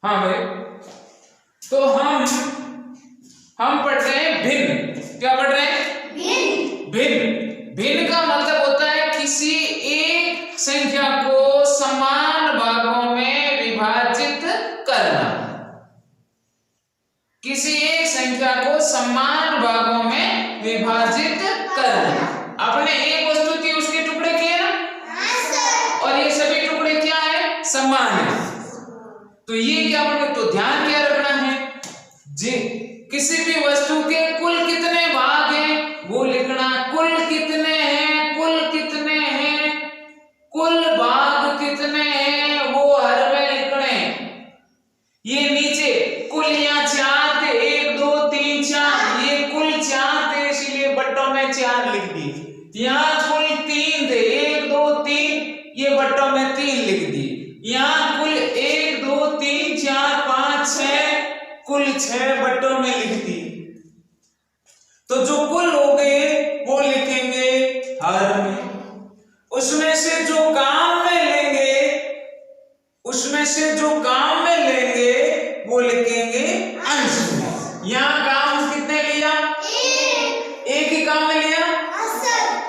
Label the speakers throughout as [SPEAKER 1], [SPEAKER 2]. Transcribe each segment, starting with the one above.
[SPEAKER 1] हाँ भाई, तो हम पढ़ रहे हैं भिन्न। क्या पढ़ रहे हैं?
[SPEAKER 2] भिन्न।
[SPEAKER 1] भिन्न। भिन्न का मतलब होता है किसी एक संख्या को समान भागों में विभाजित करना। किसी एक संख्या को समान भागों में विभाजित करना। आपने एक वस्तु की उसके टुकड़े किए ना? और ये सभी टुकड़े क्या है? समान है। तो ये क्या पढ़े? तो ध्यान क्या रखना है जी, किसी भी वस्तु के कुल कितने भाग हैं वो लिखना। कुल कितने हैं, कुल कितने हैं, कुल भाग कितने हैं वो हर में लिखने। ये नीचे कुल यहाँ 4 थे, 1 2 3 4, ये कुल 4 थे इसलिए बट्टों में 4 लिख दिए। यहाँ कुल 3 थे, 1 2 3, ये बट्टों में 3 लिख दिए। यहाँ कुल 1 2 3 4 5 6, कुल 6 बट्टों में लिख दिए। तो जो कुल हो गए वो लिखेंगे हर में। उसमें से जो काम में लेंगे, उसमें से जो काम में लेंगे वो लिखेंगे अंश में। यहाँ काम कितने लिया? एक ही काम में लिया।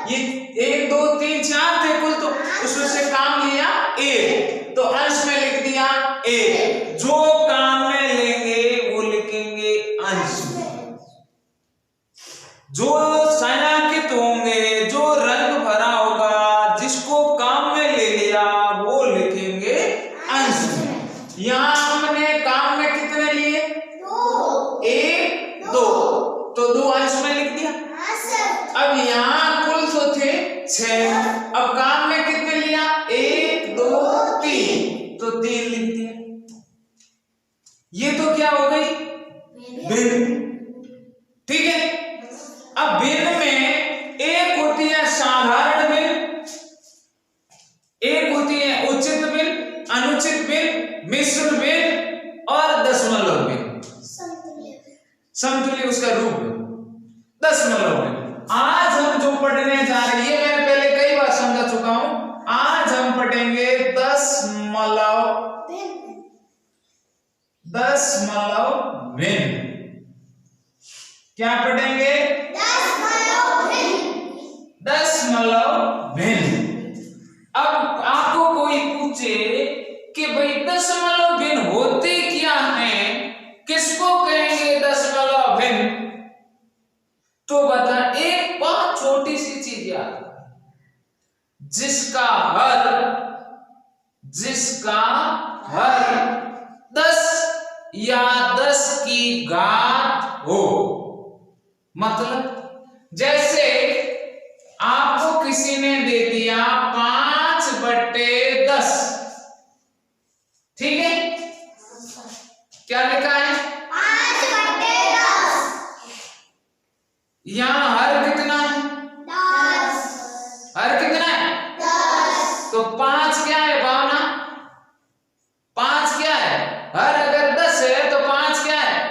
[SPEAKER 1] ये 1 2 3 4 थे कुल, तो उसमें से काम लिया 1, तो अंश में लिख दिया 1। जो काम में लेंगे वो लिखेंगे अंश में। जो छायांकित होंगे, जो रंग भरा होगा, जिसको काम में ले लिया वो लिखेंगे अंश में। यहाँ हमने काम में कितने लिए? 1 2, तो 2 अंश में लिख दिया। अब यहाँ कुल तो थे 6, अब काम में कितने लिया? 1 2 3, तो 3 लिख दिया। ये तो क्या हो गई? भिन्न। ठीक है। अब भिन्न में एक होती है साधारण भिन्न, एक होती है उचित भिन्न, अनुचित भिन्न, मिश्र भिन्न और दशमलव भिन्न। समतुल्य उसका रूप है दशमलव भिन्न। आज हम जो पढ़ने जा रहे हैं, मैं पहले कई बार समझा चुका हूं, आज हम पढ़ेंगे दशमलव भिन्न। क्या पढ़ेंगे? दशमलव भिन्न। अब आपको कोई पूछे कि भाई दशमलव भिन्न होते क्या हैं, किसको कहेंगे दशमलव भिन्न, तो बता। एक बहुत छोटी सी चीज याद, जिसका हर 10 या 10 की घात हो। मतलब जैसे आपको किसी ने दे दिया 5/10, ठीक है? क्या लिखा है?
[SPEAKER 2] 5/10।
[SPEAKER 1] यहां हर कितना है?
[SPEAKER 2] 10।
[SPEAKER 1] हर कितना है?
[SPEAKER 2] 10।
[SPEAKER 1] तो 5 क्या है भावना? 5 क्या है? हर अगर 10 है तो 5 क्या है?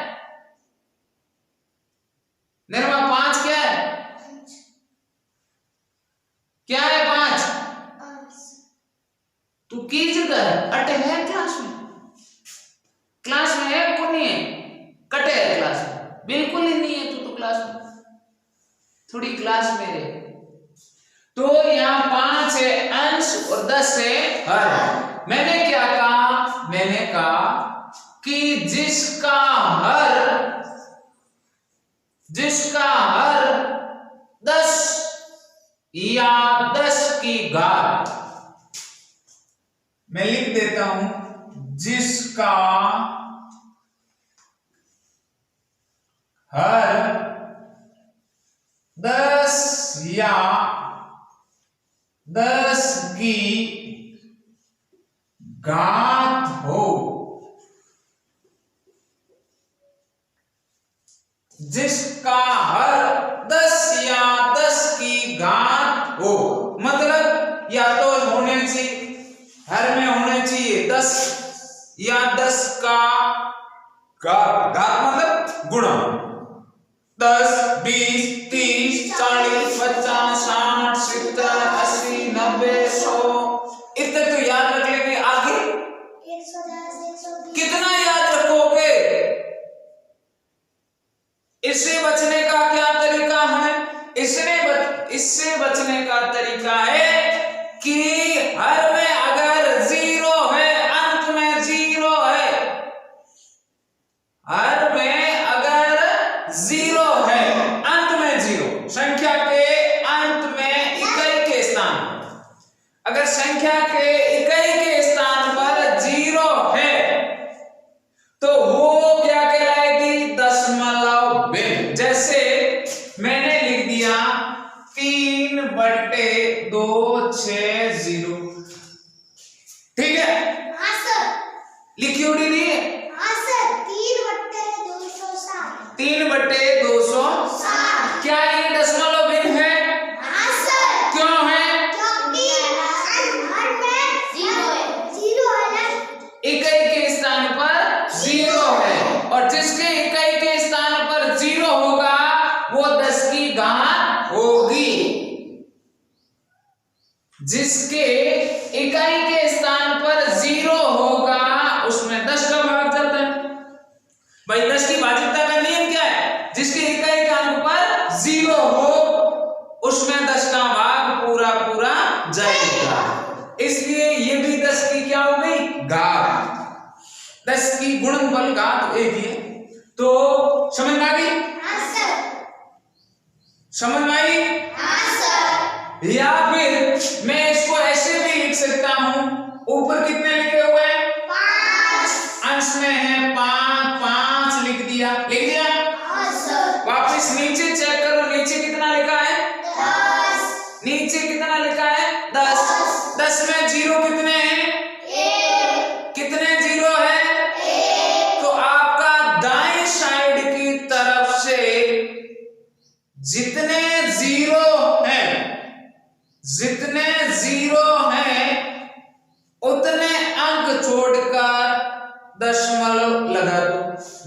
[SPEAKER 1] निर्मा 5 क्या है? क्या है 5? तू की जगह है? अटे है क्लास में? क्लास में है को नहीं है? कटे है क्लास में? बिल्कुल ही नहीं है तू तो क्लास में, थोड़ी क्लास में रहे। तो यहाँ 5 है अंश और 10 है हर। मैंने क्या कहा? मैंने कहा कि जिसका हर 10 या 10 की घात, मैं लिख देता हूं, जिसका हर 10 या 10 की घात हो, जिसका हर 10 या 10 की घात हो, मतलब या तो होने चाहिए, हर में होने चाहिए 10 या 10 का घात मतलब गुणा। 10 20 30 40 50 60 70 80 90 100, इतने तो याद रख लेंगे। आगे
[SPEAKER 2] 110 120
[SPEAKER 1] कितना याद इससे बचने का क्या तरीका है? इससे बचने का तरीका है कि हर में अगर जीरो है, अंत में जीरो है, हर में अगर जीरो है, अंत में जीरो, संख्या के अंत में इकाई के स्थान पर, अगर संख्या के इकाई के स्थान पर जीरो है तो वो क्या कहलाएगी? दशमलव भिन्न। जैसे मैंने लिख दिया 3/260, ठीक है?
[SPEAKER 2] हाँ सर।
[SPEAKER 1] लिखी उड़ी नहीं है?
[SPEAKER 2] हाँ सर। 3/260।
[SPEAKER 1] 3/260। क्या ये दशमलव भिन्न है?
[SPEAKER 2] हाँ सर।
[SPEAKER 1] क्यों है?
[SPEAKER 2] क्योंकि हर में जीरो है ना।
[SPEAKER 1] इकाई के स्थान पर जीरो है, और जिसके इकाई के स्थान पर जीरो होगा वो 10 की घात होगी। जिसके इकाई के स्थान पर जीरो होगा उसमें 10 का भाग जाता है। भाई 10 की भाज्यता का नियम क्या है? जिसके इकाई के अंक पर जीरो हो उसमें 10 का भाग पूरा पूरा जाएगा। इसलिए ये भी 10 की क्या हो गई? घात। 10 की गुणनफल घात एक ही है। तो समझ में आ गई?
[SPEAKER 2] हाँ सर।
[SPEAKER 1] समझ में आई?
[SPEAKER 2] हाँ सर।
[SPEAKER 1] या फिर मैं इसको ऐसे भी लिख सकता हूं, ऊपर कितने लिखे हुए हैं?
[SPEAKER 2] 5।
[SPEAKER 1] अंश में है 5, 5 लिख दिया।
[SPEAKER 2] हाँ सर।
[SPEAKER 1] वापस नीचे चेक करो, नीचे कितना लिखा है?
[SPEAKER 2] 10।
[SPEAKER 1] नीचे कितना लिखा है? 10। 10 में जीरो कितने हैं?
[SPEAKER 2] 1।
[SPEAKER 1] कितने जीरो है?
[SPEAKER 2] 1।
[SPEAKER 1] तो आपका दाएं साइड की तरफ से जितने जीरो हैं उतने अंक छोड़कर दशमलव लगा दो।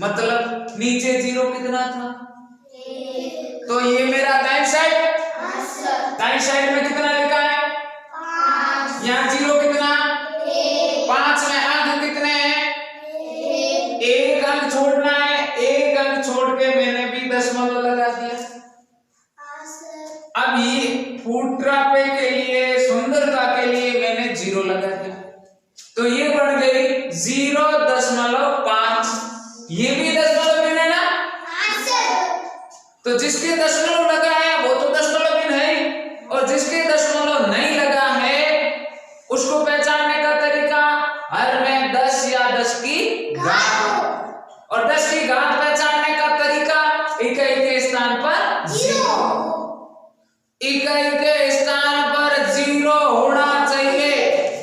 [SPEAKER 1] मतलब नीचे जीरो कितना था?
[SPEAKER 2] 1।
[SPEAKER 1] तो ये मेरा दाएं साइड,
[SPEAKER 2] हाँ सर।
[SPEAKER 1] दाएं साइड में कितना लिखा है?
[SPEAKER 2] 5।
[SPEAKER 1] यहाँ जीरो कितना?
[SPEAKER 2] 1।
[SPEAKER 1] 5 में अंक कितने हैं?
[SPEAKER 2] 1।
[SPEAKER 1] एक अंक छोड़ना है, एक अंक छोड़ के मैंने भी दशमलव लगा दिया।
[SPEAKER 2] हाँ सर।
[SPEAKER 1] अब ये फुटरापे के लिए, सुंदरता के लिए मैंने जीरो लगा दिया, तो ये बन गई 0.5। ये भी दशमलव भिन्न है ना?
[SPEAKER 2] हाँ सर।
[SPEAKER 1] तो जिसके दशमलव लगा है वो तो दशमलव भिन्न है ही, और जिसके दशमलव नहीं लगा है उसको पहचानने का तरीका हर में 10 या 10 की घात, और 10 की घात पहचानने का तरीका इकाई के स्थान पर जीरो। इकाई के स्थान पर जीरो होना चाहिए।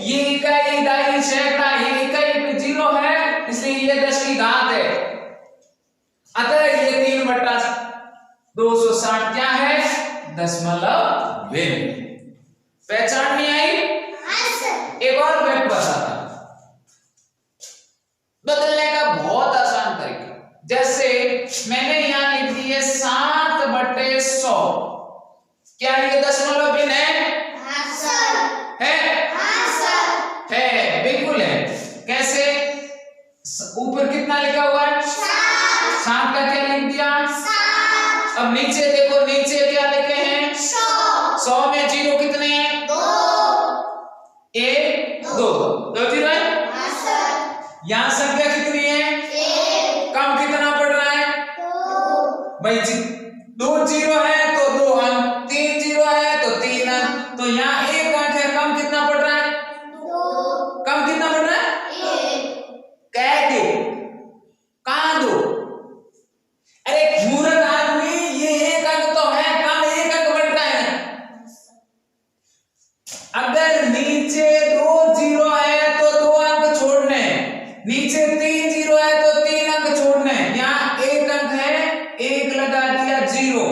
[SPEAKER 1] ये इकाई, इकाई, सैकड़ा, ये इकाई जीरो है, इसलिए ये 10 की घात है। अतः ये 3/260 क्या है? दशमलव भिन्न। पहचान नहीं आई?
[SPEAKER 2] हाँ सर।
[SPEAKER 1] एक और मैं बताता हूं बदलने का बहुत आसान तरीका। जैसे मैंने यहां लिख दी है 7/100। क्या ये दशमलव भिन्न है?
[SPEAKER 2] हाँ सर।
[SPEAKER 1] है?
[SPEAKER 2] हाँ सर।
[SPEAKER 1] है, बिल्कुल है। कैसे? ऊपर कितना लिखा हुआ है? 7 का क्या लिख दिया?
[SPEAKER 2] 7।
[SPEAKER 1] अब नीचे देखो, नीचे क्या लिखे हैं?
[SPEAKER 2] 100।
[SPEAKER 1] 100 में जीरो कितने हैं?
[SPEAKER 2] 2।
[SPEAKER 1] 1, 2 जीरो है।
[SPEAKER 2] हाँ सर।
[SPEAKER 1] यहां संख्या कितनी है?
[SPEAKER 2] 1।
[SPEAKER 1] कम कितना पड़ रहा है?
[SPEAKER 2] 2।
[SPEAKER 1] भाई 2 जीरो है तो 2 अंक, 3 जीरो है तो 3 अंक, तो यहाँ 1 अंक है, कम कितना पड़ रहा है?
[SPEAKER 2] 2।
[SPEAKER 1] कम कितना पड़ रहा है?
[SPEAKER 2] 1।
[SPEAKER 1] कह दे, कहां दो? अरे मूर्ख आदमी, ये 1 अंक तो है, कम 1 अंक बढ़ रहा है। अगर नीचे 2 जीरो है तो 2 अंक छोड़ने हैं, नीचे 3 जीरो है तो 3 अंक छोड़ने हैं। यहाँ 1 अंक है, 1 लगा दिया, जीरो।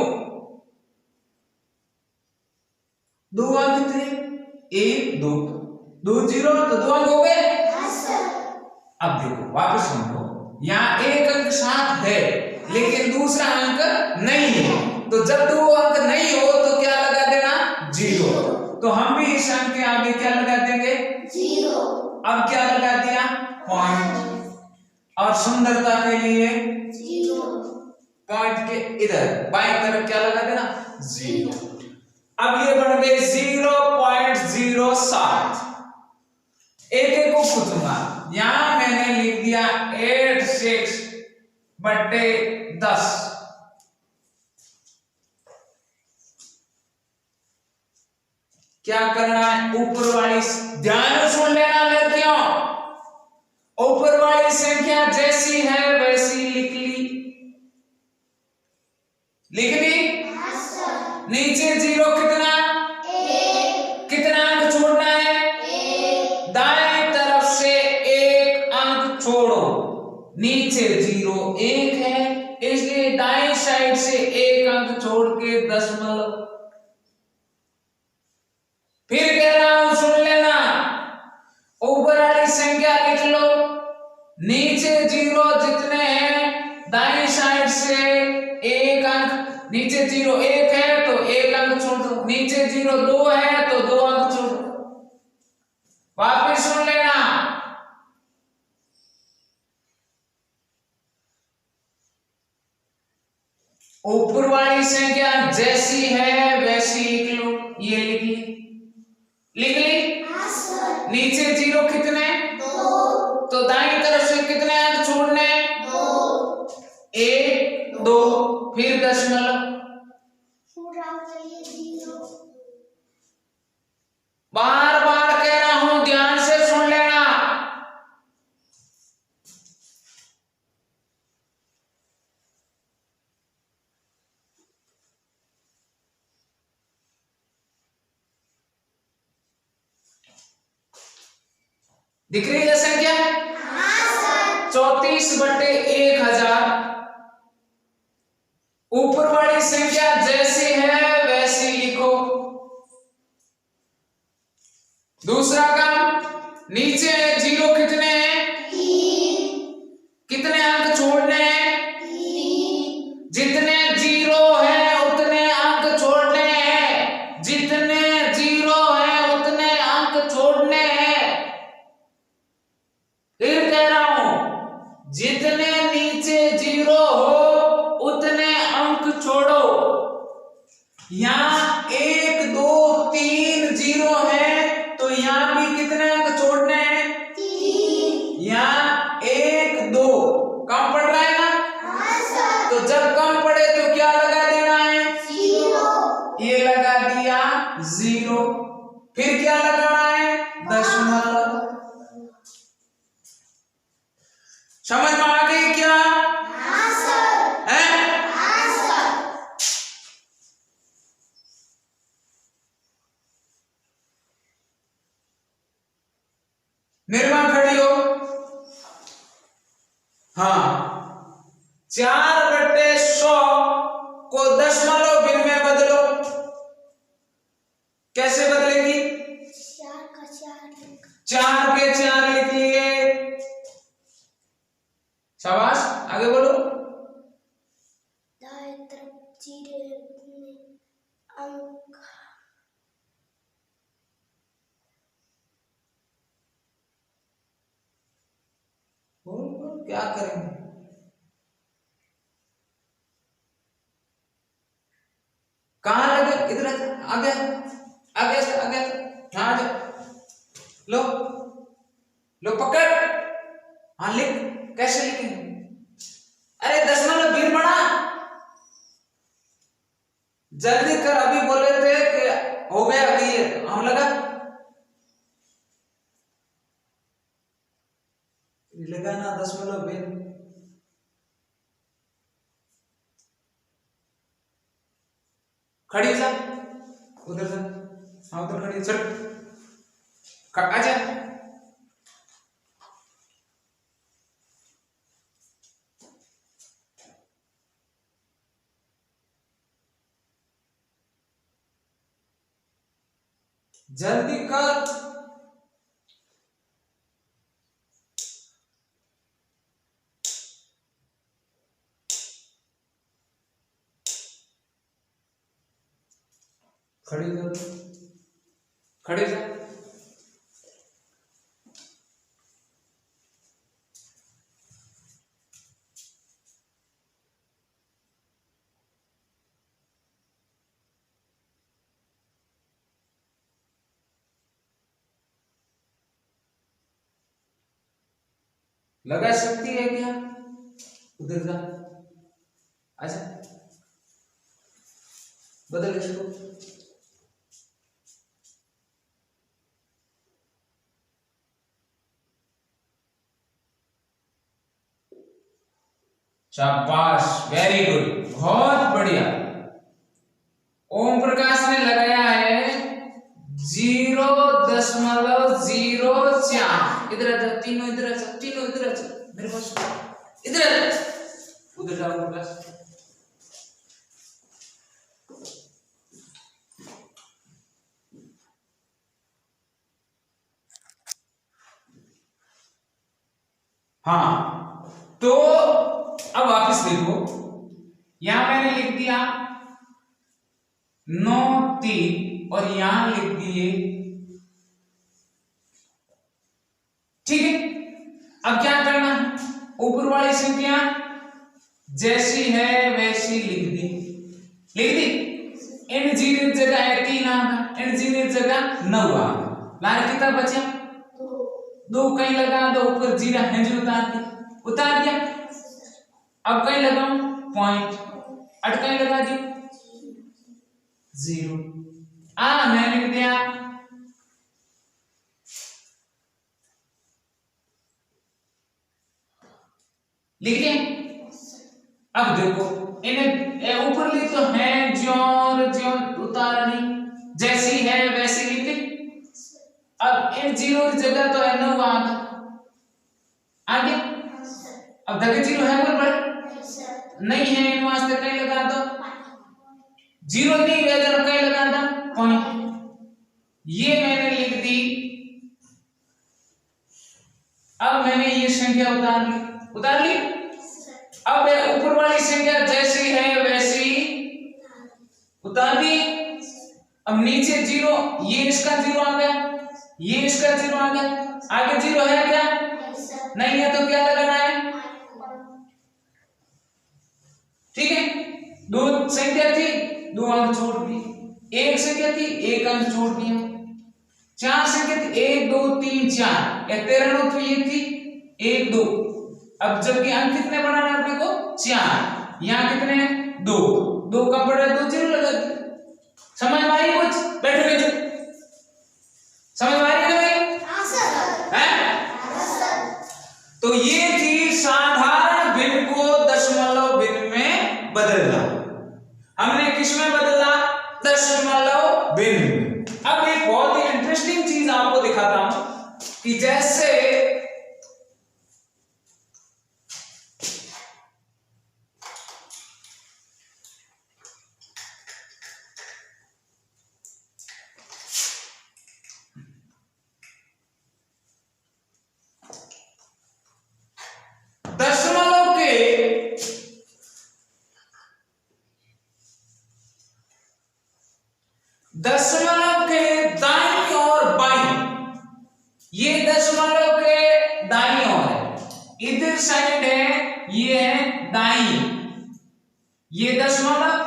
[SPEAKER 1] 2 अंक थे, 1, 2 जीरो, तो 2 अंक हो गए।
[SPEAKER 2] हाँ सर।
[SPEAKER 1] अब देखो, वापस समझो, यहाँ 1 अंक साथ है लेकिन दूसरा अंक नहीं है, तो जब 2 अंक नहीं हो तो क्या लगा देना? जीरो। तो हम भी इस अंक के आगे क्या लगा देंगे?
[SPEAKER 2] जीरो।
[SPEAKER 1] अब क्या लगा दिया? पॉइंट। और सुंदरता के लिए
[SPEAKER 2] जीरो।
[SPEAKER 1] पॉइंट के इधर बाएं तरफ क्या लगा देना 0। अब ये बन गए 0.07। एक एक को पूछूंगा। यहां मैंने लिख दिया 86/10। क्या करना है? ऊपर वाली, ध्यान सुन लेना लड़कियों, ऊपर वाली संख्या जैसी है वैसी लिख ली। लिख ली? नीचे 0 कितना? 1। कितना अंक छोड़ना है? 1। दाएं तरफ से 1 अंक छोड़ो। नीचे 0 1 है, इसलिए दाएं साइड से 1 अंक छोड़ के दशमलव। फिर कह रहा हूं सुन लेना, ऊपर वाली संख्या लिख लो, नीचे 0 जितने हैं दाएं साइड से 1 अंक, नीचे 0 1 है तो 1 अंक छोड़ दो, नीचे 0 2 है तो 2 अंक छोड़ दो। वापस सुन लेना, ऊपर वाली संख्या जैसी है वैसी लिख लो। ये लिख ली? लिख ली? नीचे 0 कितने? 2। तो दाईं तरफ से कितने अंक छोड़ने? 2। 1 2 फिर दशमलव। बार बार कह रहा हूं, ध्यान से सुन लेना। दिख रही है संख्या? 34/1000। ऊपर वाली संख्या जैसी है वैसी लिखो। दूसरा काम, नीचे 0 कितने हैं? 3। कितने अंक छोड़ने हैं? 3। जितने 0 है उतने अंक छोड़ने हैं। जितने 0 है उतने अंक छोड़ने हैं। फिर कह रहा हूं, जितने नीचे 0 हो उतने अंक छोड़ो। यहां 1 2 3 0 है तो यहां भी कितने अंक छोड़ने हैं? 3। यहां 1 2 कम पड़ रहा है ना? तो जब कम पड़े तो क्या लगा देना है? 0। ये लगा दिया 0। फिर क्या लगाना है? दशमलव। समझ में आ गई क्या? है? निर्मा खड़ी हो। हाँ, 4/100 को दशमलव भिन्न में बदलो। कैसे बदलेगी? 4 के 4 लिख लिए। शाबाश, आगे बोलो।
[SPEAKER 2] दाएं तरफ 0 अंक
[SPEAKER 1] बोल क्या करेंगे? कहां लगे? इधर आगे आगे आगे यहां जा। लो लो पकड़। हाँ लिख। कैसे लिखेंगे? अरे दशमलव भिन्न बना, जल्दी कर। अभी बोले थे कि हो गया कि ये हम लगा लगाना दशमलव भिन्न। खड़ी जा, उधर जा। हाँ उधर खड़ी चल, आजा। जल्दी कर। खड़ी जा, खड़ी जा। लगा सकती है क्या? उधर जा, अच्छा बदल इसको। शाबाश, वेरी गुड, बहुत बढ़िया। ओम प्रकाश ने लगाया है 0.04। इधर आ जाओ तीनों, इधर आ जाओ तीनों, इधर आ जाओ मेरे पास, इधर आ जाओ, उधर जाओ प्रकाश। हाँ, तो अब वापस देखो, यहां मैंने लिख दिया 9.3 और यहां लिख दिए, ठीक है। अब क्या करना है, ऊपर वाली संख्या जैसी है वैसी लिख दी, इन जीरो जगह है 3 आना, इन जीरो जगह 9 आना, लार कितना बचा 2, कहीं लगा दो, ऊपर जीरा है जो उतार दिया। अब कहीं लगाऊं पॉइंट, अटकाई लगा दी 0। मैंने लिख दिया लिख दिया। अब देखो इन्हें ऊपर लिख तो है ज्यों ज्यों उतारनी, जैसी है वैसी लिख दी। अब इन 0 की जगह तो है 9 आगे, अब देखो 0 है ऊपर नहीं है, इन वास्ते कहीं लगा दो 0 नहीं है तो कहीं लगा दो पॉइंट, ये मैंने लिख दी। अब मैंने ये संख्या उतार ली। अब ऊपर वाली संख्या जैसी है वैसी उतार दी। अब नीचे 0, ये इसका 0 आ गया, ये इसका 0 आ गया, आगे 0 है क्या? नहीं है, तो क्या लगाना है? ठीक है, 2 संख्या थी 2 अंक छोड़ दिए, 1 संख्या थी 1 अंक छोड़ दिया, 4 संख्या थी 1 2 3 4, 13 नो तो ये थी 1 2। अब जबकि अंक कितने बनाना है अपने को 4, यहाँ कितने 2 कम पड़ रहा है 2 0 लगा दी। समझ में आई कुछ? बैठो बैठो, समझ में आ रही है भाई? हां सर। हैं? हां सर। तो ये थी साधारण भिन्न को दशमलव भिन्न में बदलना। हमने किस में बदला? दशमलव भिन्न। अब एक बहुत ही इंटरेस्टिंग चीज आपको दिखाता हूं कि जैसे दशमलव के दाईं और बाईं, ये दशमलव के दाईं ओर है, इधर साइड है, ये है दाईं, ये दशमलव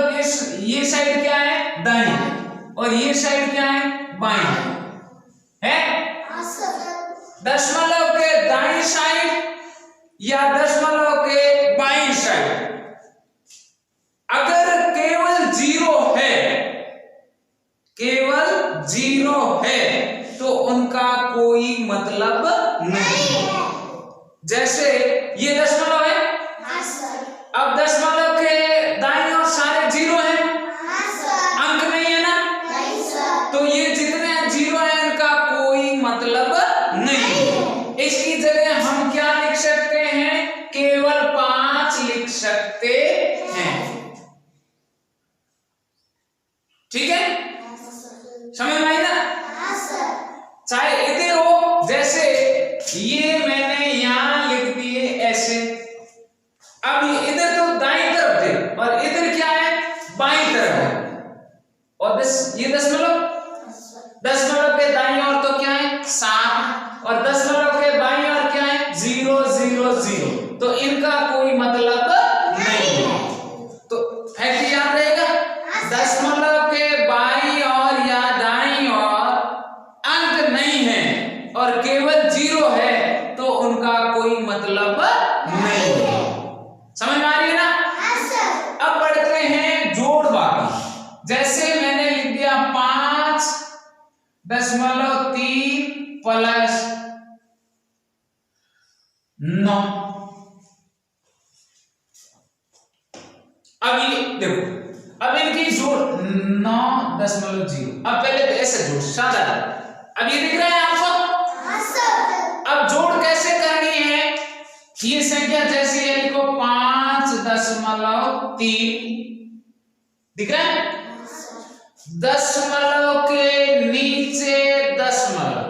[SPEAKER 1] के ये साइड क्या है? दाईं, और ये साइड क्या है? बाईं है। दशमलव के दाईं साइड या दशमलव के बाईं साइड अगर केवल 0 है तो उनका कोई मतलब नहीं है। जैसे ये दशमलव है, अब दशमलव के दाईं ओर सारे 0 हैं, अंक नहीं है ना, तो ये जितने 0 हैं इनका कोई मतलब नहीं है। इसकी जगह हम क्या लिख सकते हैं? केवल 5 लिख सकते हैं। ठीक है, समझ में आई ना? चाहे इधर हो, जैसे ये मैंने यहां लिख दिए ऐसे, अब इधर तो दाईं तरफ थे और इधर क्या है? बाईं तरफ है, और ये दशमलव के दाईं ओर तो क्या है? 7, और दशमलव के बाईं ओर क्या है? 0 0 0, तो इनका कोई मतलब नहीं है। तो फैक्ट याद रहेगा, दशमलव के बाईं ओर या दाईं ओर अंक नहीं है और केवल 0 है तो 0.3 प्लस 9। अब ये देखो, अब इनकी जोड़ 9.0। अब पहले तो ऐसे जोड़ सादा। अब ये दिख रहा है आपको? अब जोड़ कैसे करनी है? ये संख्या जैसी है लिखो 5.3 दिख रहा है? दशमलव के नीचे दशमलव।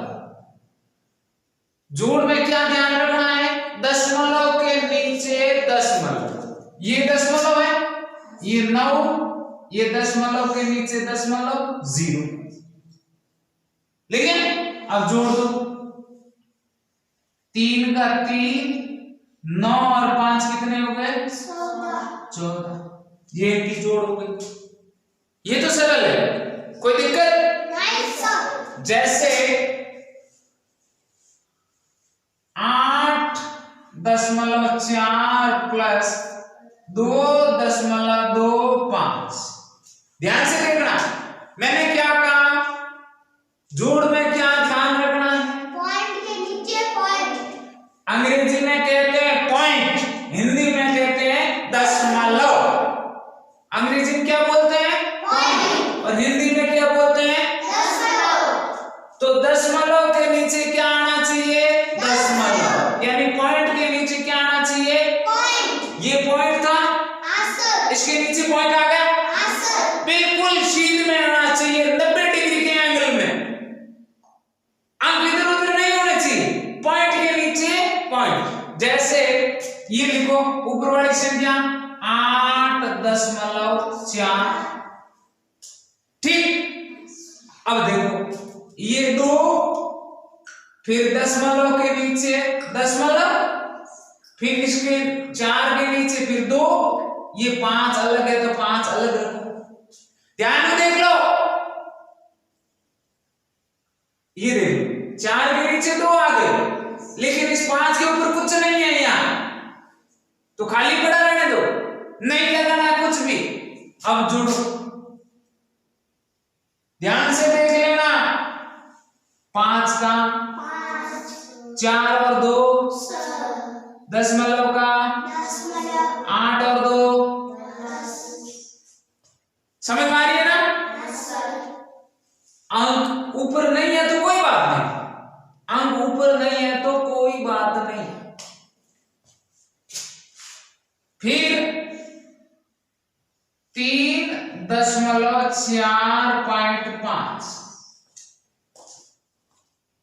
[SPEAKER 1] जोड़ में क्या ध्यान रखना है? दशमलव के नीचे दशमलव। ये दशमलव है, ये 9, ये दशमलव के नीचे दशमलव 0। लेकिन अब जोड़ दो, 3 का 3, 9 और 5 कितने हो गए? 14। ये इनकी जोड़ हो गई। ये तो सरल है, कोई दिक्कत नहीं सर। जैसे 8.4 प्लस 2.25। ध्यान से देखना, मैंने क्या कहा? जोड़ में क्या ध्यान रखना है? पॉइंट के नीचे पॉइंट। अंग्रेजी में कहते हैं पॉइंट, हिंदी में कहते हैं दशमलव। अंग्रेजी में क्या बोलते हैं? पॉइंट। और हिंदी में क्या बोलते हैं? दशमलव। तो दशमलव के नीचे क्या आना चाहिए? दशमलव। यानी पॉइंट के नीचे क्या आना चाहिए? पॉइंट। ये पॉइंट था, इसके नीचे पॉइंट आ गया, बिल्कुल सीध में आना चाहिए, 90 डिग्री के एंगल में। अंक इधर उधर नहीं होने चाहिए, पॉइंट के नीचे पॉइंट। जैसे ये लिखो, ऊपर वाली संख्या 8.4, ठीक। अब देखो, ये 2, फिर दशमलव के नीचे दशमलव, फिर इसके 4 के नीचे फिर 2, ये 5 अलग है तो 5 अलग रखो। ध्यान में देख लो, ये देखो 4 के नीचे 2 आ गए, लेकिन इस 5 के ऊपर कुछ नहीं है यहां, तो खाली पड़ा रहने दो, नहीं लगाना कुछ भी। अब जोड़ो, ध्यान से देख लेना। 5 का 4 और 2 दशमलव का 8 और 2, समझ में आ रही है ना? अंक ऊपर नहीं है तो कोई बात नहीं, अंक ऊपर नहीं है तो कोई बात नहीं। फिर 3.4.5।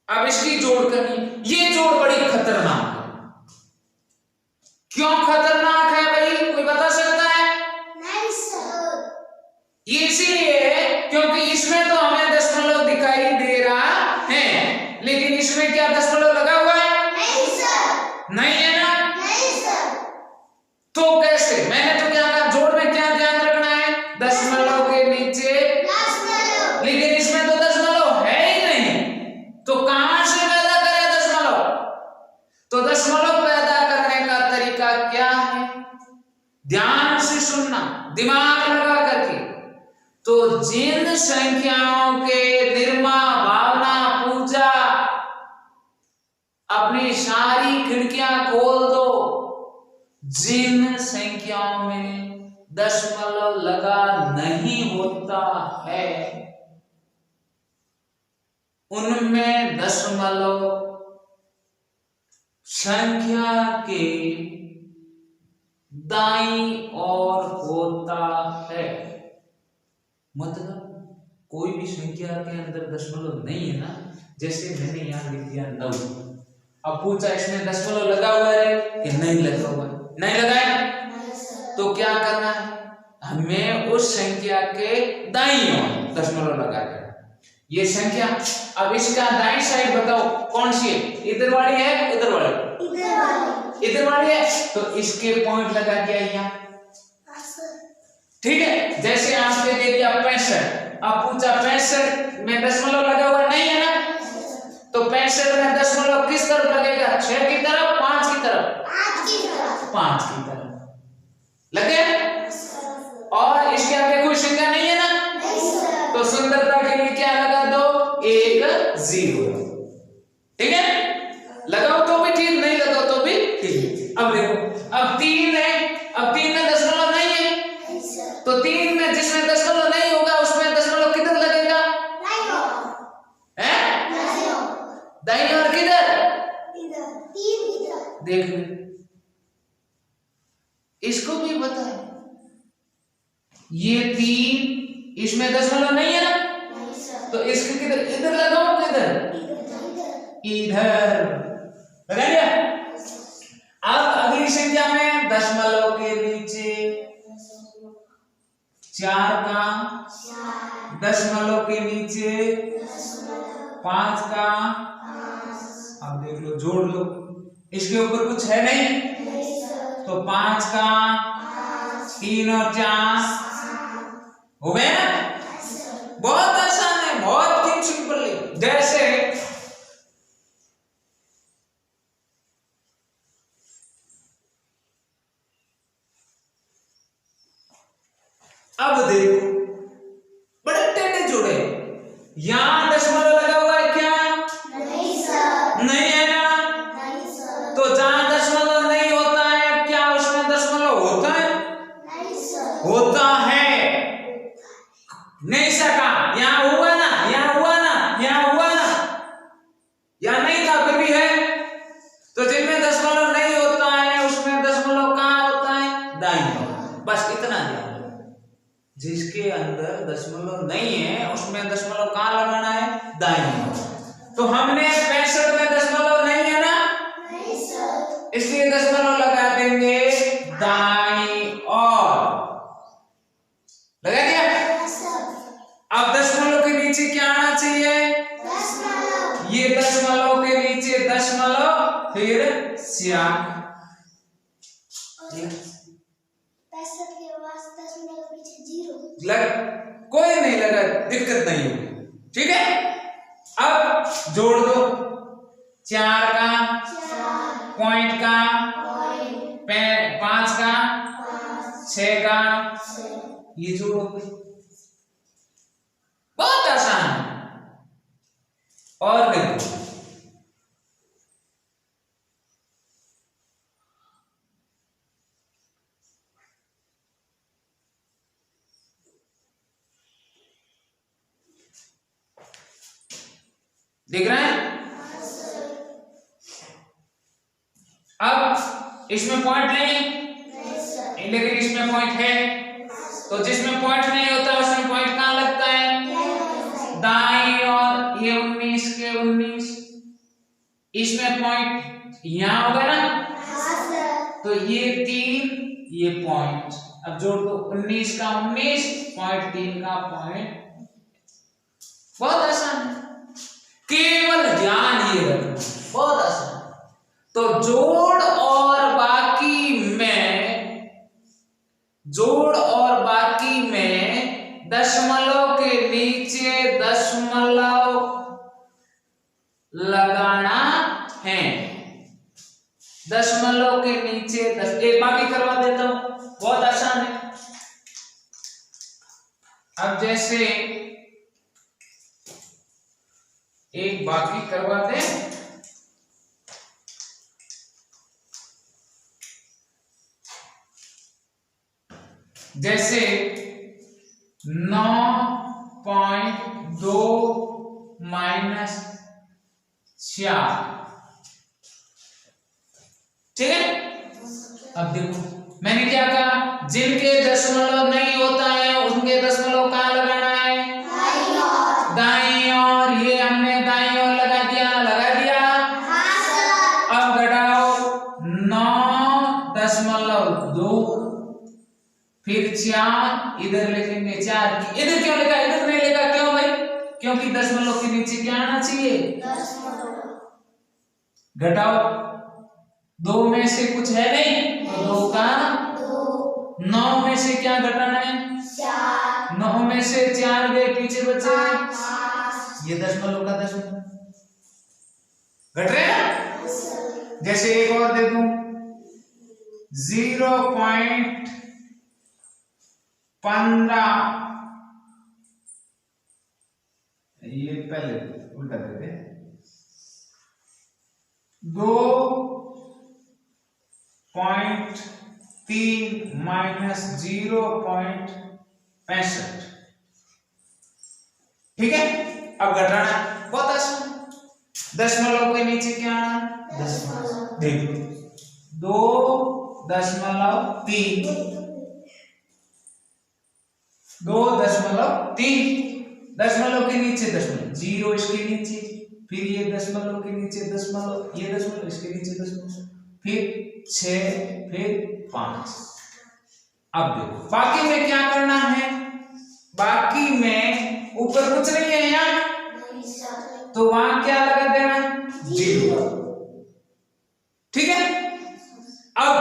[SPEAKER 1] अब इसकी जोड़ करनी। ये जोड़ बड़ी खतरनाक है। क्यों खतरनाक है भाई, कोई बता सकता है? नहीं सर। ये इसीलिए क्योंकि इसमें तो हमें दशमलव दिखाई दे रहा है, लेकिन इसमें क्या दशमलव लगा हुआ है? नहीं सर। नहीं है ना? नहीं सर। तो कैसे? मैंने तो क्या कहा, जोड़ में क्या ध्यान रखना है? दशमलव के नीचे दशमलव, लेकिन इसमें तो दशमलव है ही नहीं, तो कहां से पैदा करें दशमलव? तो दशमलव पैदा करने का तरीका क्या है? ध्यान से सुनना, दिमाग लगा करके। तो जिन संख्याओं के निर्मा भावना पूजा, अपनी सारी खिड़कियां खोल दो। जिन संख्याओं में दशमलव लगा नहीं होता है, उनमें दशमलव संख्या के दाईं ओर होता है। मतलब कोई भी संख्या के अंदर दशमलव नहीं है ना, जैसे मैंने यहां लिख दिया 9, अब पूछा इसमें दशमलव लगा हुआ है कि नहीं लगा हुआ है? नहीं लगा है, तो क्या करना है? हमें उस संख्या के दाईं ओर दशमलव लगा देना। ये संख्या, अब इसका दाईं साइड बताओ कौन सी है? इधर वाली है, इधर वाली? इधर वाली है, तो इसके पॉइंट लगा दिया यहाँ, ठीक है। जैसे आपने दे दिया 65, अब पूछा 65 में दशमलव लगा हुआ नहीं है ना, तो 65 में दशमलव किस तरफ लगेगा? 6 की तरफ, 5 की तरफ? 5 की तरफ लगे। और इसके आगे कोई संख्या नहीं है ना, तो सुंदरता के लिए क्या लगा दो? एक ठीक। अब देखो, अब 3 है, अब 3 में दशमलव नहीं है, तो 3 में जिसमें दशमलव नहीं होगा उसमें दशमलव किधर लगेगा? हैं? दाईं ओर किधर? देख ले, इसको भी पता है। ये 3, इसमें दशमलव नहीं है ना, तो इसके किधर, इधर लगाओ, किधर? इधर लगा लिया। अब अगली संख्या में दशमलव के नीचे 4 का, दशमलव के नीचे 5 का। अब देख लो, जोड़ लो, इसके ऊपर कुछ है नहीं, तो 5 का 3 और 4 हो गए ना। बहुत आसान है, बहुत सिंपल है। जैसे अब देखो, बड़े टेढ़े जोड़े, यहां दशमलव लगा हुआ है क्या? नहीं है ना। तो जहां दशमलव नहीं होता है, क्या उसमें दशमलव होता है? होता है। नहीं सका, यहां हुआ ना, यहां हुआ ना, यहां हुआ ना, यहां नहीं था फिर भी है। तो जिनमें दशमलव नहीं होता है उसमें दशमलव कहां होता है? दाईं ओर। बस इतना ध्यान, जिसके अंदर दशमलव नहीं है उसमें दशमलव कहां लगाना है? दाईं ओर। तो हमने 65 में दशमलव नहीं है ना, इसलिए दशमलव लगा देंगे दाईं ओर। लगा दिया। अब दशमलव के नीचे क्या आना चाहिए? ये दशमलव के नीचे दशमलव, फिर श्याम। लग, कोई नहीं लगा, दिक्कत नहीं होगी, ठीक है। अब जोड़ दो, 4 का, पॉइंट का, 5 का, 6 का, ये जोड़ोगे, बहुत आसान है। और देखो, दिख रहा है? अब इसमें पॉइंट नहीं, लेकिन इसमें पॉइंट है, तो जिसमें पॉइंट नहीं होता उसमें पॉइंट कहां लगता है? दाईं ओर। ये 19 के 19, इसमें पॉइंट यहां होगा ना, तो ये 3, ये पॉइंट। अब जोड़ दो, 19 का 19, पॉइंट 3 का पॉइंट। बहुत आसान है, केवल ध्यान ये रखना, बहुत आसान। तो जोड़ और बाकी में, जोड़ और बाकी में दशमलव के नीचे दशमलव लगाना है। दशमलव के नीचे एक बाकी करवा देता हूं, बहुत आसान है। अब जैसे एक बाकी करवा दे, जैसे 9.2 माइनस 4, ठीक है। अब देखो, मैंने क्या कहा? जिनके दशमलव नहीं होता है उनके दशमलव कहां लगाना है? दाईं ओर। ये हमने दाईं ओर लगा दिया, लगा दिया। अब घटाओ, 9.2, फिर 4, इधर लिखेंगे 4 की, इधर क्यों लिखा, इधर नहीं लिखा, क्यों भाई? क्योंकि दशमलव के नीचे क्या आना चाहिए? घटाओ, 2 में से कुछ है नहीं, तो 2 का 9 में से क्या घटाना है? 9 में से 4 गए, पीछे बचे ये दशमलव का दशमलव। घट रहे हैं। जैसे एक और दे दूं, 0.15, ये पहले उल्टा देते, 2 0.3 माइनस 0.65। ठीक है, अब घटाना बहुत आसान। दशमलव के नीचे क्या आना, देखो 2.3 2.3 दशमलव के नीचे दशमलव, 0 इसके नीचे, फिर ये दशमलव के नीचे दशमलव, ये दशमलव इसके नीचे दशमलव, फिर 6, फिर 5। अब देखो बाकी में क्या करना है, बाकी में ऊपर कुछ नहीं है यहाँ, तो वहां क्या लगा देना, 0। ठीक है, अब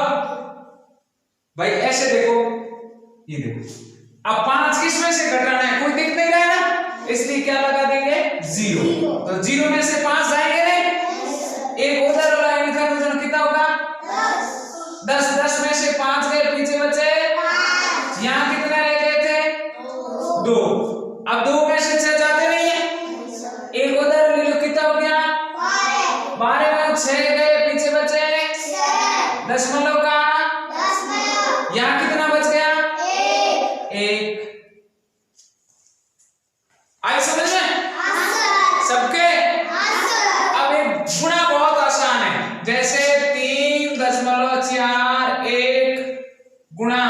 [SPEAKER 1] भाई ऐसे देखो, ये देखो, अब 5 किसमें से घटाना है, कोई दिख नहीं रहा है ना, इसलिए क्या लगा देंगे, 0। तो 0 में से 5 जाएंगे नहीं, एक उधर वाला इनका वजन कितना होगा, 10। 10 में से 5 गए, पीछे बचे 5। यहाँ कितने रह गए थे, 2। अब 2 में से 6 जाते नहीं है, एक उधर ले लो, कितना हो गया, 12 में 6 गए, पीछे बचे 6। दशमलव का यहाँ कितना बच गया, 1। आई समझ में सबके। अब एक गुणा बहुत आसान है, जैसे 3.41 गुणा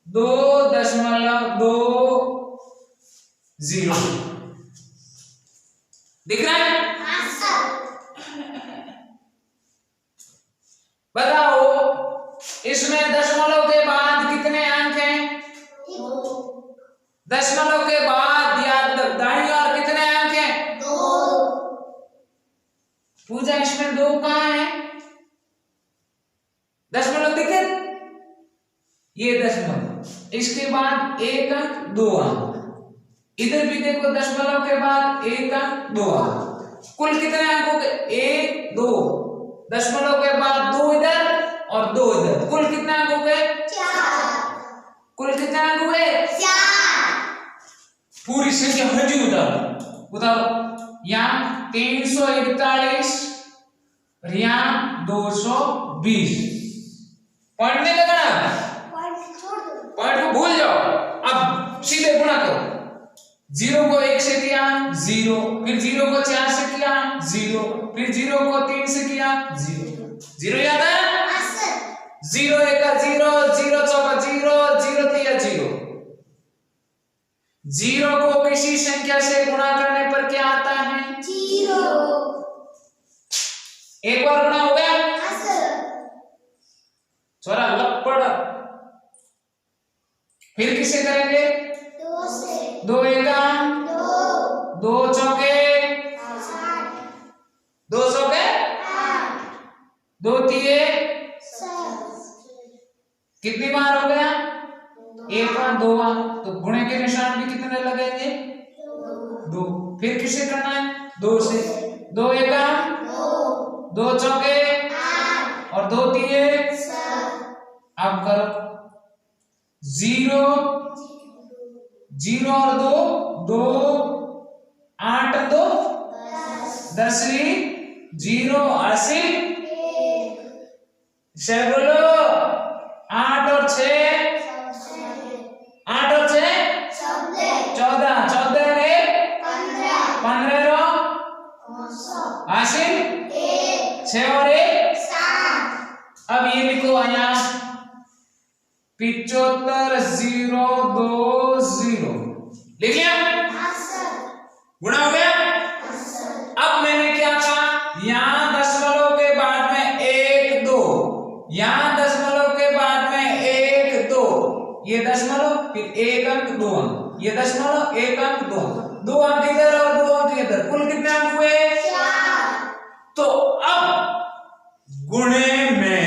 [SPEAKER 1] 2.20 दिख रहा है, बताओ इसमें दशमलव के बाद कितने अंक हैं, दशमलव के बाद या दाईं ओर कितने अंक हैं, 2। पूजा इसमें 2 कहां है, दशमलव दिखे, ये दशमलव, इसके बाद 1 अंक 2 अंक, इधर भी देखो दशमलव के बाद 1 अंक 2 अंक, कुल कितने अंक हो गए, 1 2, दशमलव के बाद 2 इधर और 2 इधर, कुल कितने अंक हो गए, 4। कुल कितने अंक हो गए, 4। पूरी संख्या हजी बताओ, यहाँ 341 और यहाँ 220। पॉइंट नहीं लगाना, पॉइंट को भूल जाओ, अब सीधे गुणा करो। 0 को 1 से किया 0, फिर 0 को 4 से किया 0, फिर 0 को 3 से किया 0। 0 याद है, 0 1 का 0, 0 चौका 0, 0 3 0। 0 को किसी संख्या से गुणा करने पर क्या आता है, 0। एक बार गुणा हो गया, छोरा लपड़। फिर किसे करेंगे, 2 से, 2 एका 2, 2 चौके 8, 2 चौके 8, 2 तिये 7। कितनी बार हो गया, 1 बार 2 बार, तो गुणे के निशान भी कितने लगेंगे, 2। फिर किसे करना है, 2 से, 2 एका 2, 2 चौके 8 और 2 तिये 7। अब करो 0 0 और 2 2, 8 और 2 10, 0 80 1। बोलो 8 और 6 8 और 6 14, 14 रे 15 रो 80 6 और 1 7। अब ये लिखो यहाँ 75,020 लिख लिया, गुणा हो गया। अब मैंने क्या कहा, यहाँ दशमलव के बाद में 1 2, यहाँ दशमलव के बाद में 1 2, ये दशमलव फिर 1 अंक 2 अंक, ये दशमलव 1 अंक 2 अंक, 2 अंक इधर और 2 अंक इधर, कुल कितने अंक हुए, 4। तो अब गुणे में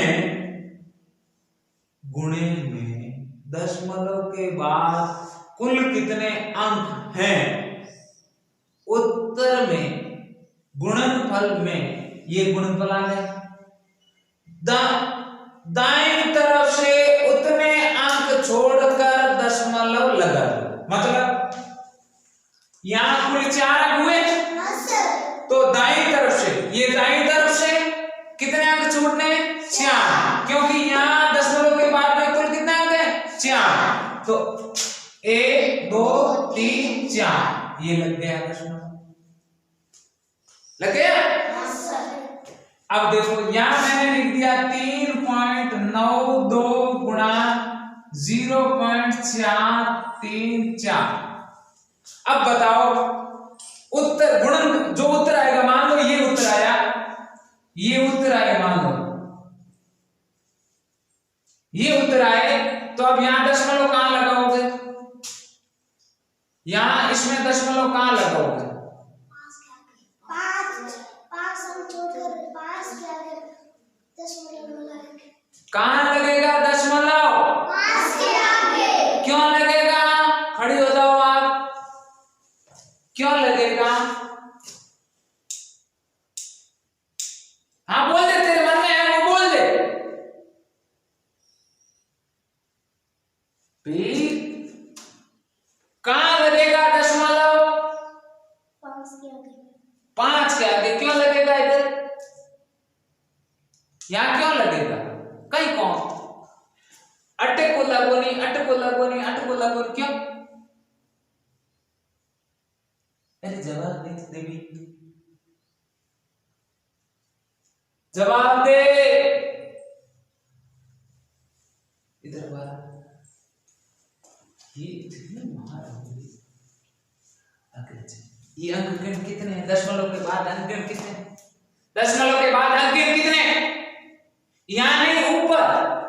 [SPEAKER 1] दशमलव के बाद कुल कितने अंक हैं, उत्तर में गुणनफल में ये गुणनफल आ गए, दाईं तरफ से उतने अंक छोड़कर दशमलव लगा दो, मतलब यहां कुल 4 अंक हुए, तो दाईं तरफ से, ये दाईं तरफ से कितने अंक छोड़ने, 4, क्योंकि यहाँ दशमलव के बाद में कुल कितने अंक हैं? 4। तो 1 2 3 4 ये लग गया दशमलव, लग गया। अब देखो यहाँ मैंने लिख दिया 3.92 गुणा 0.434। अब बताओ उत्तर गुणन जो उत्तर आएगा, मान लो ये उत्तर आया, ये उत्तर आए, मान लो ये उत्तर आए, तो अब यहां दशमलव कहां लगाओगे? यहां इसमें दशमलव कहां लगाओगे? कहां लगेगा दशमलव? क्यों लगेगा? खड़ी हो जाओ आप, क्यों लगेगा? हाँ बोल दे, तेरे मन में है वो बोल दे। कहां लगेगा दशमलव? 5 के आगे क्यों लगेगा? इधर यहां क्यों लगेगा? कहीं कौन अटे को लगो नहीं, अटे को लगो नहीं, अटे को लगो क्यों? अरे जवाब दे देवी, जवाब दे। इधर बार ये इतने महान ये अंक कितने हैं? दशमलव के बाद अंक कितने हैं? दशमलव के बाद अंक कितने? यहां नहीं, ऊपर।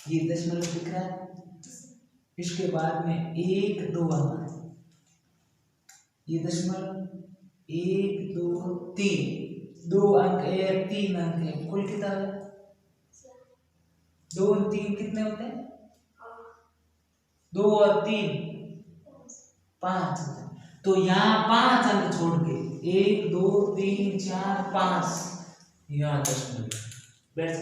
[SPEAKER 1] ये दशमलव दिख रहा है, इसके बाद में 1 2 अंक, ये दशमलव 1 2 3, 2 अंक है, 3 अंक है, कुल कितना है? 2 और 3 कितने होते हैं? 2 और 3 5। तो यहाँ 5 अंक छोड़ के 1 2 3 4 5 यहाँ दशमलव बैठ।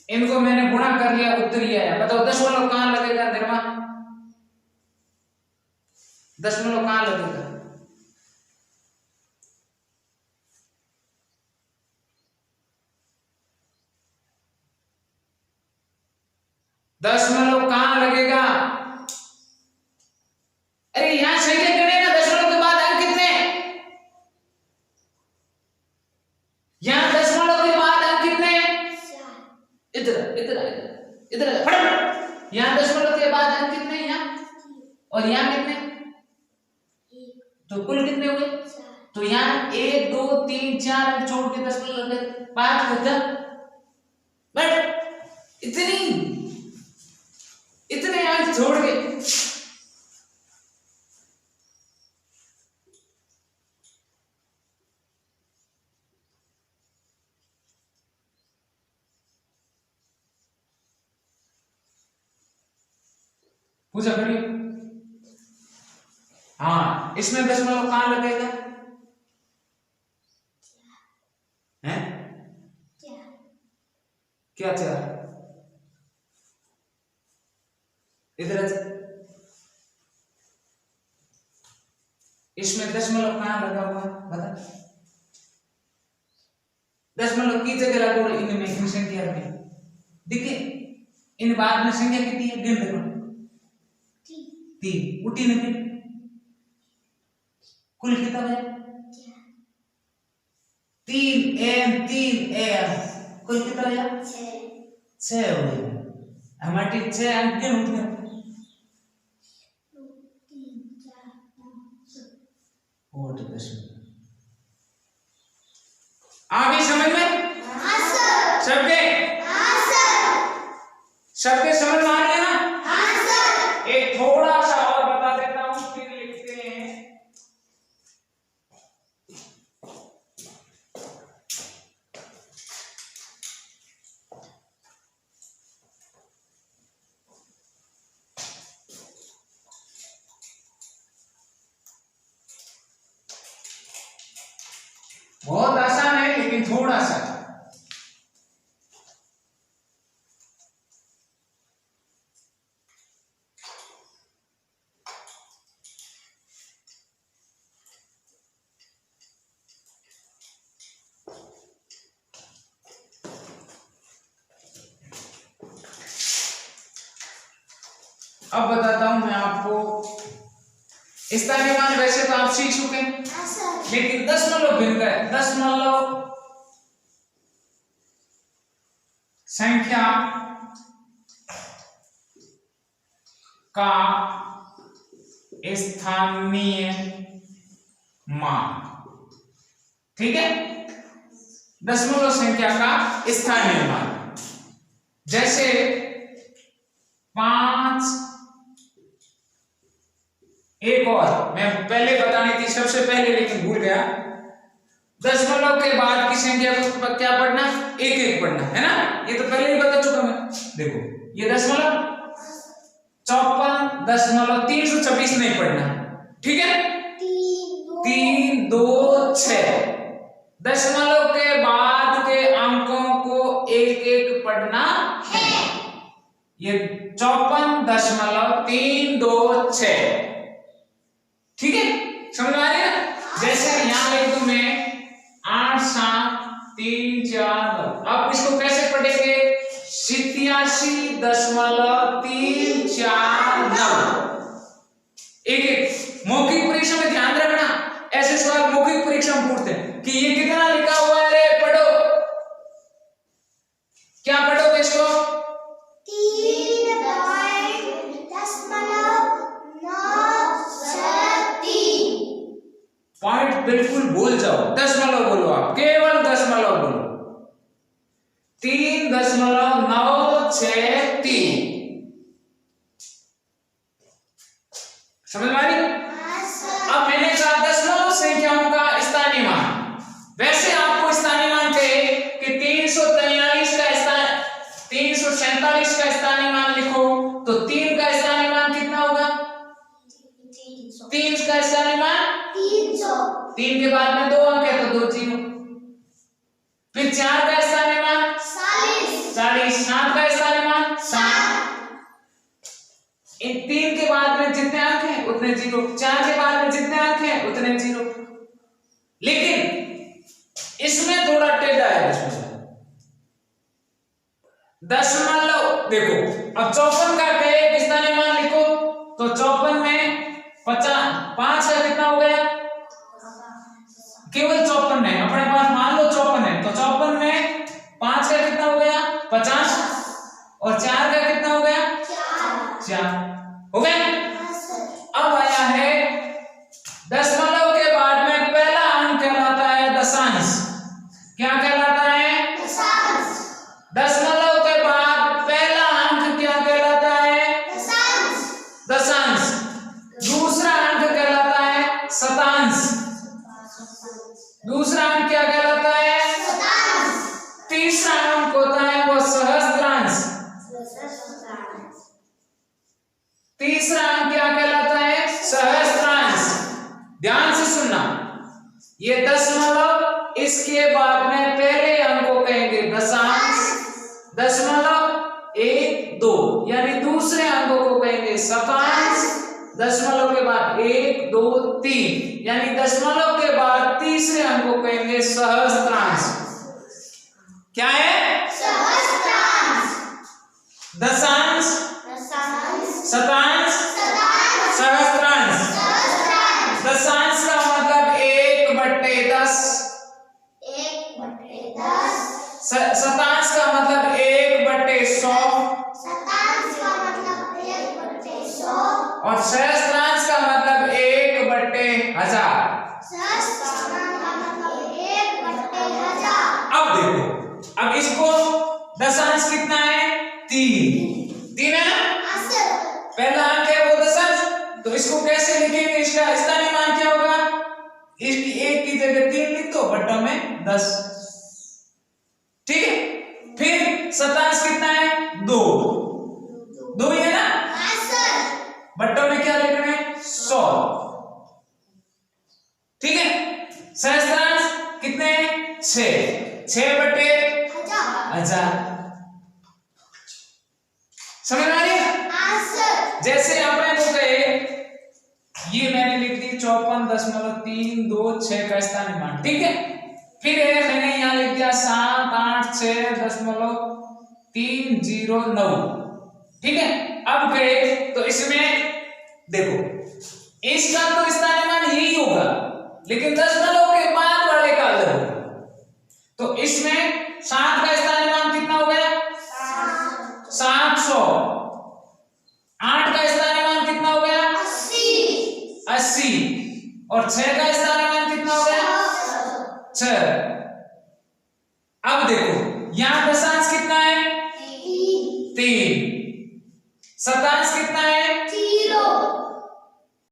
[SPEAKER 1] इनको मैंने गुणा कर लिया, उत्तर ही आया। बताओ दशमलव कहां लगेगा? निर्मा दशमलव कहां लगेगा? दशमलव कहां लगेगा? अरे यहां संख्या गणे ना, दशमलव के बाद अंक कितने? यहां दशमलव के बाद अंक कितने? इधर इधर इधर फट। यहां दशमलव के बाद अंक कितने? यहां और यहां कितने? तो कुल कितने हुए? तो यहां 1 2 3 4 अंक छोड़ के दशमलव लग गए, 5 खत्म। बट इतने अंक छोड़ के पूछा करिए। हाँ, इसमें दशमलव कहां लगेगा? हैं? क्या 4? इधर इसमें दशमलव कहां लगा हुआ है? बता। दशमलव की जगह लगा हुआ इनमें, इन संख्या में देखिए, इन बाद में संख्या कितनी है? गिन देखो, 3 उठी नहीं, कुल कितना है? 3 एम कुल कितना है? 6 हो गए। हमारे 6 अंक गिन उठ गए। 2 3 4 5 आगे समझ में? हाँ सर। सबके? हाँ सर। सबके समझ में आ रहे हैं ना? हाँ सर। एक थोड़ा सा और बता देता हूं, फिर लिखते हैं। अब बताता हूं मैं आपको स्थानीय मान। वैसे तो आप सीख चुके हैं,
[SPEAKER 2] हाँ सर।
[SPEAKER 1] लेकिन दशमलव भिन्न है। दशमलव संख्या का स्थानीय मान, ठीक है। दशमलव संख्या का स्थानीय मान, जैसे 5। एक और मैं पहले बतानी थी सबसे पहले, लेकिन भूल गया। दशमलव के बाद की संख्या को क्या पढ़ना? एक एक पढ़ना है ना। ये तो पहले ही बता चुका मैं। देखो ये दशमलव 54.326 नहीं पढ़ना, ठीक है। 3 2 6 दशमलव के बाद के अंकों को एक एक पढ़ना है। ये 54.326, ठीक है। समझ में आ रही है? जैसे यहां लिख दूं मैं 8 7 3 4 9। अब इसको कैसे पढ़ेंगे? 87.349। एक एक मौखिक परीक्षा में ध्यान रखना, ऐसे सवाल मौखिक परीक्षा में पूछते हैं कि ये कितना लिखा हुआ है रे, पढ़ो। क्या पढ़ोगे इसको?
[SPEAKER 2] 3.963
[SPEAKER 1] पॉइंट बिल्कुल भूल जाओ, दशमलव बोलो, आप केवल दशमलव बोलो। 3.963। समझ में आ रही? अब मैंने कहा दशमलव संख्याओं का स्थानीय मान। वैसे आपको स्थानीय मान कहे कि 347 का स्थानीय मान लिखो, तो 3 का स्थानीय मान कितना होगा? 3 का स्थानीय मान
[SPEAKER 2] 300।
[SPEAKER 1] 3 के बाद में 2 अंक है तो 2 0। फिर 4 का स्थानीय मान
[SPEAKER 2] 40।
[SPEAKER 1] 7 का स्थानीय मान 7। इन 3 के बाद में जितने अंक हैं उतने 0, 4 के बाद में जितने अंक हैं उतने 0। लेकिन इसमें थोड़ा टेढ़ा है। दशमलव देखो, अब 54 का कहे स्थानीय मान लिखो, तो 54 में 50 5 का कितना हो गया? केवल 54 है अपने पास, मान लो 54 है, तो 54 में 5 का कितना हो गया? 50, और 4 का कितना हो गया? 4 हो गया। अब आया है दशमलव के बाद में पहला अंक कहलाता है दशांश। क्या कहलाता है?
[SPEAKER 2] दशांश।
[SPEAKER 1] दशमलव के बाद पहला अंक क्या कहलाता है?
[SPEAKER 2] दशांश।
[SPEAKER 1] दशांश। दूसरा अंक कहलाता है शतांश। दूसरा अंक क्या कहलाता है?
[SPEAKER 2] शतांश।
[SPEAKER 1] तीसरा अंक होता है वो सहस्त्रांश। तीसरा अंक क्या कहलाता है? सहस्त्रांश। ध्यान से सुनना, ये दशमलव, इसके बाद में पहले अंक को कहेंगे दशांश। दशमलव 1 2 यानी दूसरे अंकों को कहेंगे शतांश। दशमलव के बाद 1 2 3 यानी दशमलव के बाद तीसरे अंक को कहेंगे सहस्त्रांश। क्या है?
[SPEAKER 2] सहस्त्रांश।
[SPEAKER 1] दशांश, शतांश, सहस्त्रांश। दशांश का मतलब 1/10। शतांश का मतलब 1/100। और सहस्त्रांश का मतलब 1/1000। अब देखो, अब इसको दशांश कितना है? 3 है ना। पहला अंक है वो दशांश, तो इसको कैसे लिखेंगे? इसका स्थानीय मान क्या होगा? इसकी 1 की जगह 3 लिख दो, बट्टा में 10, ठीक है। फिर शतांश कितना है? 2 ही है ना। बट्टों में क्या लिखना है? 100, ठीक है। सहस्त्रांश कितने हैं? 6/1000। समझ में आ रही है? जैसे आपने को कहे, ये मैंने लिख दी 54.326 का स्थानीय मान, ठीक है। फिर है मैंने यहां लिख दिया 786.309। ठीक है, अब गए तो इसमें देखो इसका तो स्थानीमान यही होगा, लेकिन दशमलव के बाद वाले का अलग होगा। तो इसमें 7 का स्थानीमान कितना हो गया? 700। 8 का स्थानीमान कितना हो गया? 80। और 6 का स्थानीमान कितना हो गया? 6। अब देखो यहां दशांश कितना है? 3। शतांश